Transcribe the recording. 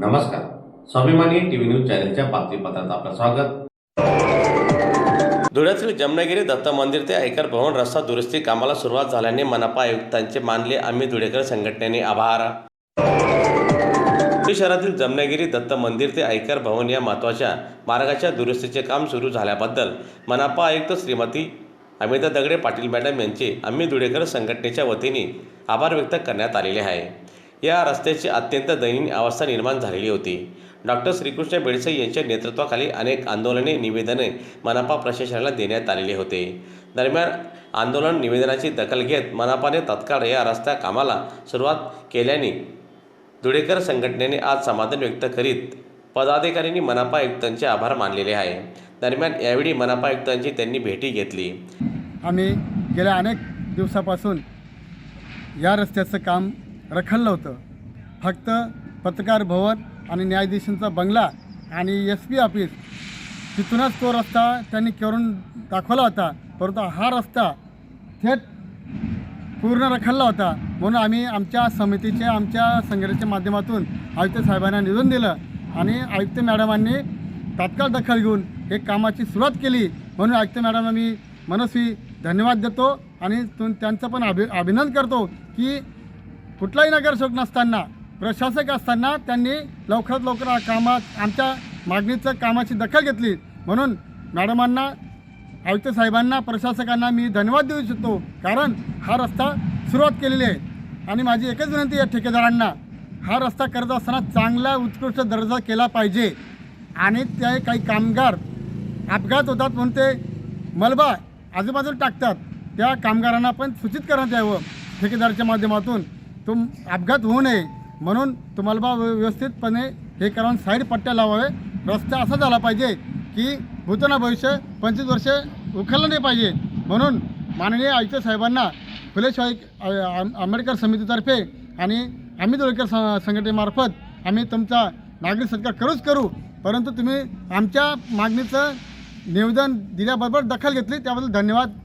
नमस्कार. स्वाभिमानी TV news चॅनलच्या बातमीपत्रात आपलं स्वागत. धुळ्यातील जमनागिरी दत्त मंदिर ते आयकर भवन रस्ता दुरुस्ती कामाला सुरुवात झाल्याने मनपा आयुक्तांचे मानले आम्ही धुळेकर संघटनेने आभार. धुळे शहरातील जमनागिरी दत्त मंदिर ते आयकर भवन या महत्त्वाच्या मार्गाच्या दुरुस्तीचे काम सुरू झाल्याबद्दल मनपा आयुक्त श्रीमती अमिता दगडे पाटील मॅडम यांचे आम्ही धुळेकर संघटनेच्या वतीने आभार व्यक्त करण्यात आलेले आहे. या रस्त्याची अत्यंत दयनीय अवस्था निर्माण झालेली होती. डॉक्टर श्रीकृष्ण बेडसे यांच्या नेतृत्वाखाली अनेक आंदोलने निवेदने मनपा प्रशासनाला देण्यात आलेले होते. दरम्यान आंदोलन निवेदनाची दखल घेत मनपाने तत्काळ या रस्ता कामाला सुरुवात केल्याने धुळेकर संघटनेने आज समाधान व्यक्त करीत पदाधिकाऱ्यांनी मनपा आयुक्तांचे आभार मानलेले आहे. दरम्यान यावेळी मनपा आयुक्तांची त्यांनी भेटी घेतली. आम्ही गेल्या अनेक दिवसापासून या रस्त्याचं काम रखडलं होतं. फक्त पत्रकार भवन आणि न्यायाधीशांचा बंगला आणि SP ऑफिस तिथूनच तो रस्ता त्यांनी करून दाखवला होता, परंतु हा रस्ता थेट पूर्ण रखडला होता. म्हणून आम्ही आमच्या समितीचे आमच्या संघटनेच्या माध्यमातून आयुक्त साहेबांना निवेदन दिलं आणि आयुक्त मॅडमांनी तात्काळ दखल घेऊन हे कामाची सुरुवात केली. म्हणून आयुक्त मॅडमला मी मनस्वी धन्यवाद देतो आणि त्यांचं पण अभिनंदन करतो की कुठलाही नगरसेवक नसताना प्रशासक असताना त्यांनी लवकरात लवकर आमच्या मागणीचं कामाची दखल घेतली. म्हणून मॅडमांना आयुक्त साहेबांना प्रशासकांना मी धन्यवाद देऊ इच्छितो, कारण हा रस्ता सुरुवात केलेली आहे. आणि माझी एकच विनंती आहे ठेकेदारांना, हा रस्ता करत असताना चांगला उत्कृष्ट दर्जा केला पाहिजे. आणि ते काही कामगार अपघात होतात म्हणून ते मलबा आजूबाजूला टाकतात, त्या कामगारांना पण सूचित करण्यात यावं ठेकेदाराच्या माध्यमातून, तो अपघात होऊ नये म्हणून तुम्हाला व्यवस्थितपणे हे करून साईड पट्ट्या लावावे. रस्ता असा झाला पाहिजे की भूतना भविष्य 25 वर्षे उखललं नाही पाहिजे. म्हणून माननीय आयुक्त साहेबांना फुलेशाही आंबेडकर समितीतर्फे आणि आम्ही धुळेकर संघटनेमार्फत आम्ही तुमचा नागरिक सत्कार करू, परंतु तुम्ही आमच्या मागणीचं निवेदन दिल्याबरोबर दखल घेतली त्याबद्दल धन्यवाद.